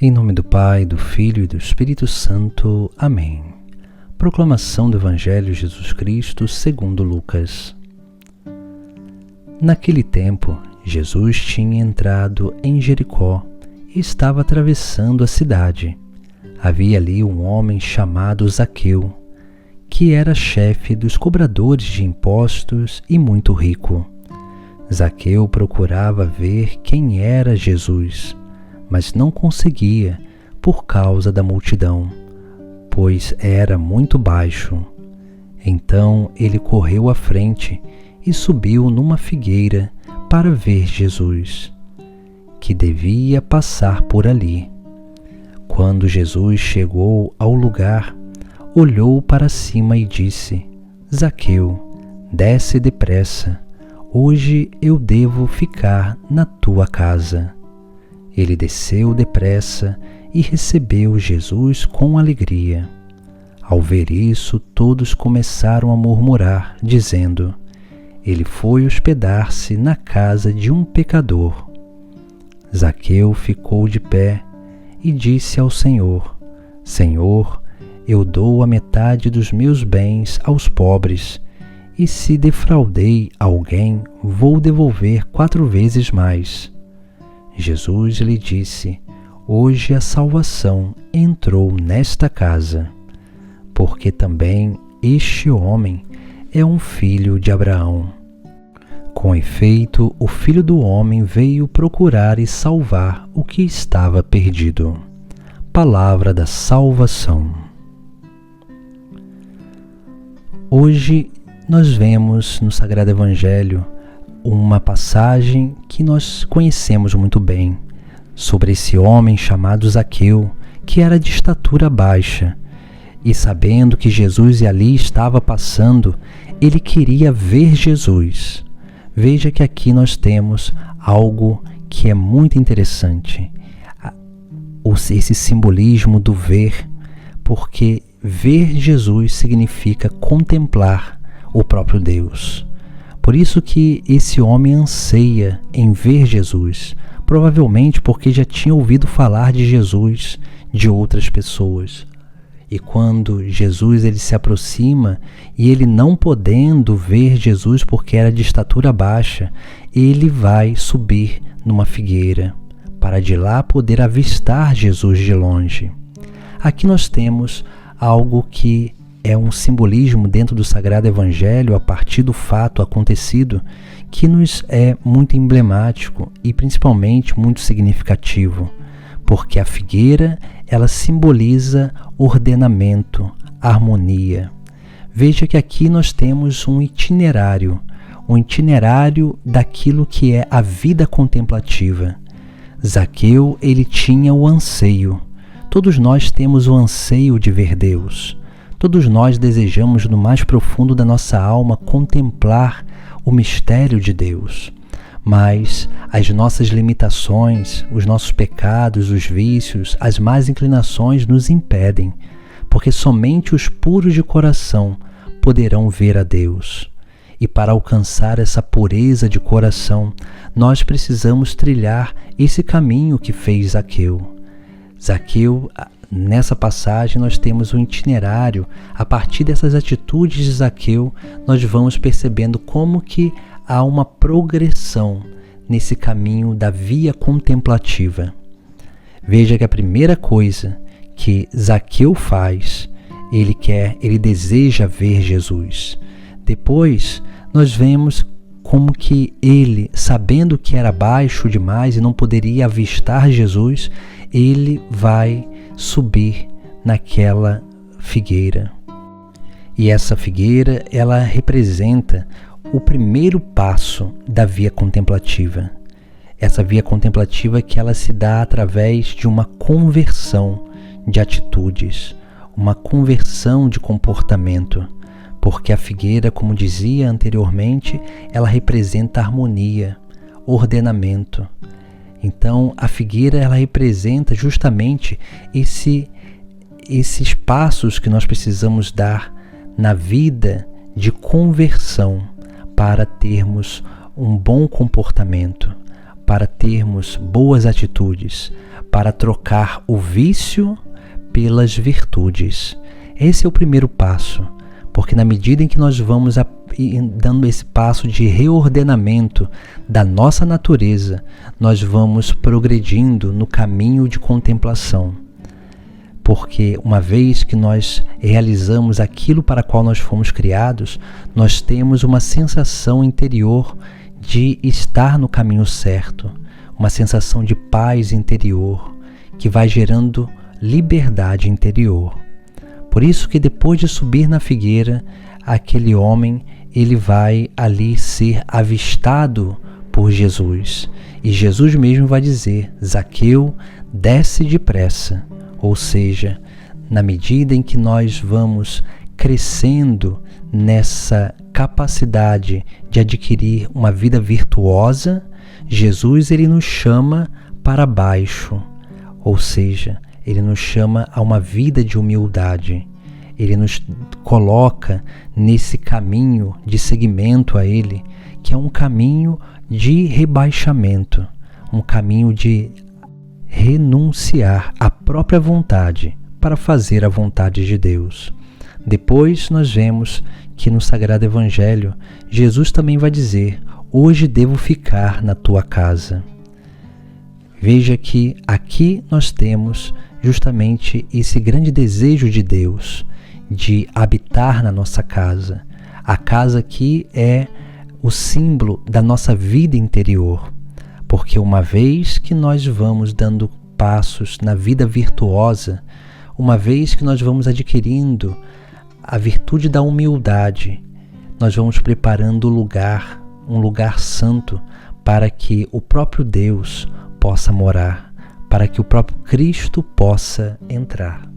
Em nome do Pai, do Filho e do Espírito Santo. Amém. Proclamação do Evangelho de Jesus Cristo segundo Lucas. Naquele tempo, Jesus tinha entrado em Jericó e estava atravessando a cidade. Havia ali um homem chamado Zaqueu, que era chefe dos cobradores de impostos e muito rico. Zaqueu procurava ver quem era Jesus, mas não conseguia por causa da multidão, pois era muito baixo. Então ele correu à frente e subiu numa figueira para ver Jesus, que devia passar por ali. Quando Jesus chegou ao lugar, olhou para cima e disse: Zaqueu, desce depressa, hoje eu devo ficar na tua casa. Ele desceu depressa e recebeu Jesus com alegria. Ao ver isso, todos começaram a murmurar, dizendo: ele foi hospedar-se na casa de um pecador. Zaqueu ficou de pé e disse ao Senhor: Senhor, eu dou a metade dos meus bens aos pobres, e se defraudei alguém, vou devolver 4 vezes mais. Jesus lhe disse: hoje a salvação entrou nesta casa, porque também este homem é um filho de Abraão. Com efeito, o Filho do Homem veio procurar e salvar o que estava perdido. Palavra da salvação. Hoje nós vemos no Sagrado Evangelho uma passagem que nós conhecemos muito bem, sobre esse homem chamado Zaqueu, que era de estatura baixa, e sabendo que Jesus ali estava passando, ele queria ver Jesus. Veja que aqui nós temos algo que é muito interessante, esse simbolismo do ver, porque ver Jesus significa contemplar o próprio Deus. Por isso que esse homem anseia em ver Jesus, provavelmente porque já tinha ouvido falar de Jesus de outras pessoas. E quando Jesus ele se aproxima e ele não podendo ver Jesus porque era de estatura baixa, ele vai subir numa figueira para de lá poder avistar Jesus de longe. Aqui nós temos algo que é um simbolismo dentro do Sagrado Evangelho a partir do fato acontecido que nos é muito emblemático e principalmente muito significativo, porque a figueira ela simboliza ordenamento, harmonia. Veja que aqui nós temos um itinerário daquilo que é a vida contemplativa. Zaqueu ele tinha o anseio. Todos nós temos o anseio de ver Deus. Todos nós desejamos no mais profundo da nossa alma contemplar o mistério de Deus. Mas as nossas limitações, os nossos pecados, os vícios, as más inclinações nos impedem, porque somente os puros de coração poderão ver a Deus. E para alcançar essa pureza de coração, nós precisamos trilhar esse caminho que fez Zaqueu. Zaqueu, nessa passagem, nós temos um itinerário. A partir dessas atitudes de Zaqueu, nós vamos percebendo como que há uma progressão nesse caminho da via contemplativa. Veja que a primeira coisa que Zaqueu faz, ele deseja ver Jesus. Depois, nós vemos como que ele, sabendo que era baixo demais e não poderia avistar Jesus, ele vai subir naquela figueira. E essa figueira, ela representa o primeiro passo da via contemplativa. Essa via contemplativa que ela se dá através de uma conversão de atitudes, uma conversão de comportamento, porque a figueira, como dizia anteriormente, ela representa harmonia, ordenamento. Então, a figueira ela representa justamente esses passos que nós precisamos dar na vida de conversão para termos um bom comportamento, para termos boas atitudes, para trocar o vício pelas virtudes. Esse é o primeiro passo, porque na medida em que nós vamos dando esse passo de reordenamento da nossa natureza, nós vamos progredindo no caminho de contemplação. Porque uma vez que nós realizamos aquilo para qual nós fomos criados, nós temos uma sensação interior de estar no caminho certo, uma sensação de paz interior, que vai gerando liberdade interior. Por isso que depois de subir na figueira, aquele homem, ele vai ali ser avistado por Jesus. E Jesus mesmo vai dizer: Zaqueu, desce depressa. Ou seja, na medida em que nós vamos crescendo nessa capacidade de adquirir uma vida virtuosa, Jesus ele nos chama para baixo. Ou seja, ele nos chama a uma vida de humildade. Ele nos coloca nesse caminho de seguimento a Ele, que é um caminho de rebaixamento, um caminho de renunciar à própria vontade para fazer a vontade de Deus. Depois nós vemos que no Sagrado Evangelho, Jesus também vai dizer: hoje devo ficar na tua casa. Veja que aqui nós temos justamente esse grande desejo de Deus de habitar na nossa casa. A casa aqui é o símbolo da nossa vida interior, porque uma vez que nós vamos dando passos na vida virtuosa, uma vez que nós vamos adquirindo a virtude da humildade, nós vamos preparando o lugar, um lugar santo, para que o próprio Deus possa morar, para que o próprio Cristo possa entrar.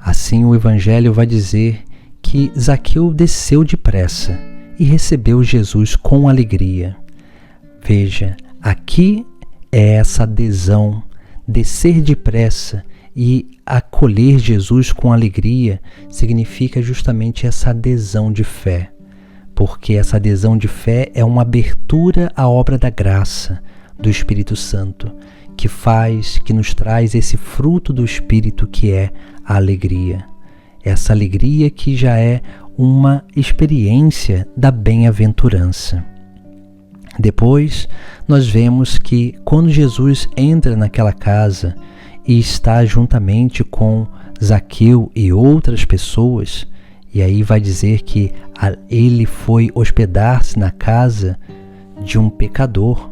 Assim o Evangelho vai dizer que Zaqueu desceu depressa e recebeu Jesus com alegria. Veja, aqui é essa adesão, descer depressa e acolher Jesus com alegria, significa justamente essa adesão de fé, porque essa adesão de fé é uma abertura à obra da graça do Espírito Santo, que nos traz esse fruto do Espírito que é a alegria. Essa alegria que já é uma experiência da bem-aventurança. Depois, nós vemos que quando Jesus entra naquela casa e está juntamente com Zaqueu e outras pessoas, e aí vai dizer que ele foi hospedar-se na casa de um pecador.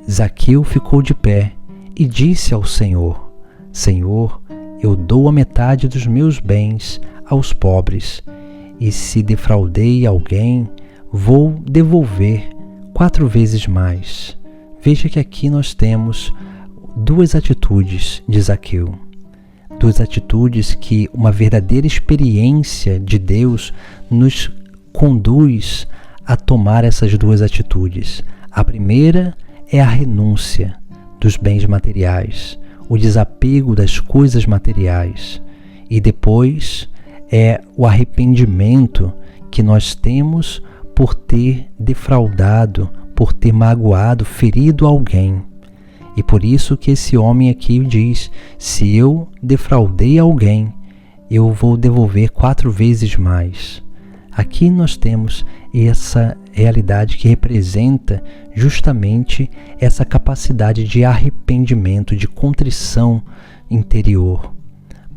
Zaqueu ficou de pé e disse ao Senhor: Senhor, eu dou a metade dos meus bens aos pobres, e se defraudei alguém, vou devolver 4 vezes mais. Veja que aqui nós temos 2 atitudes de Zaqueu. 2 atitudes que uma verdadeira experiência de Deus nos conduz a tomar essas 2 atitudes. A primeira é a renúncia dos bens materiais, o desapego das coisas materiais. E depois é o arrependimento que nós temos por ter defraudado, por ter magoado, ferido alguém. E por isso que esse homem aqui diz: se eu defraudei alguém, eu vou devolver 4 vezes mais. Aqui nós temos essa realidade que representa justamente essa capacidade de arrependimento, de contrição interior,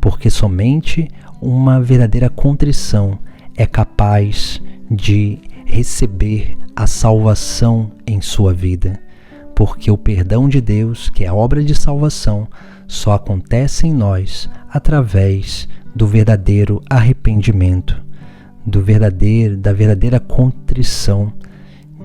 porque somente uma verdadeira contrição é capaz de receber a salvação em sua vida, porque o perdão de Deus, que é a obra de salvação, só acontece em nós através do verdadeiro arrependimento, da verdadeira contrição,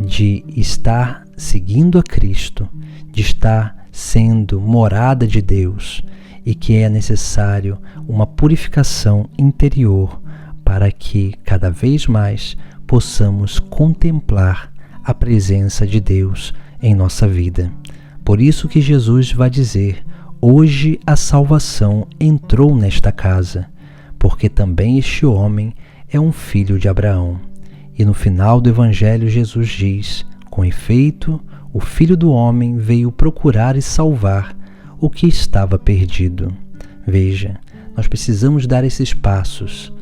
de estar seguindo a Cristo, de estar sendo morada de Deus, e que é necessário uma purificação interior para que cada vez mais possamos contemplar a presença de Deus em nossa vida. Por isso que Jesus vai dizer: hoje a salvação entrou nesta casa, porque também este homem é um filho de Abraão. E no final do Evangelho Jesus diz: com efeito, o Filho do Homem veio procurar e salvar o que estava perdido. Veja, nós precisamos dar esses passos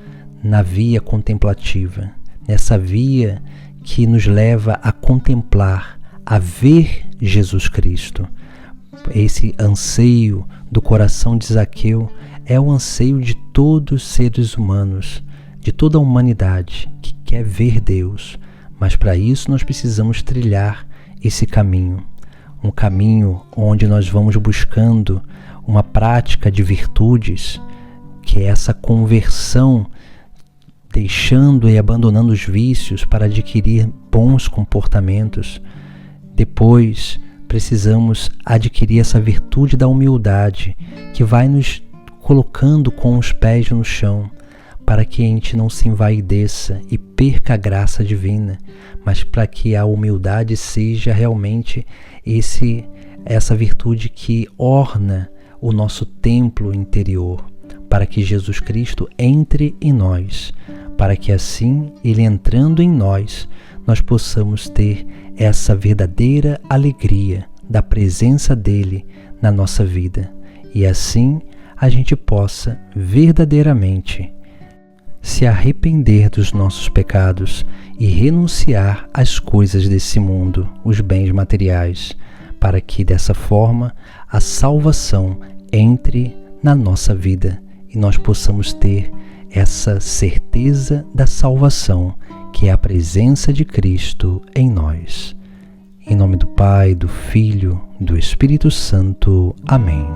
na via contemplativa, nessa via que nos leva a contemplar, a ver Jesus Cristo. Esse anseio do coração de Zaqueu é o anseio de todos os seres humanos, de toda a humanidade que quer ver Deus. Mas para isso nós precisamos trilhar esse caminho, um caminho onde nós vamos buscando uma prática de virtudes, que é essa conversão, deixando e abandonando os vícios para adquirir bons comportamentos. Depois precisamos adquirir essa virtude da humildade, que vai nos colocando com os pés no chão, para que a gente não se envaideça e perca a graça divina, mas para que a humildade seja realmente essa virtude que orna o nosso templo interior, para que Jesus Cristo entre em nós, para que assim, Ele entrando em nós, nós possamos ter essa verdadeira alegria da presença dEle na nossa vida, e assim a gente possa verdadeiramente se arrepender dos nossos pecados e renunciar às coisas desse mundo, os bens materiais, para que dessa forma a salvação entre na nossa vida e nós possamos ter essa certeza da salvação, que é a presença de Cristo em nós. Em nome do Pai, do Filho, do Espírito Santo. Amém.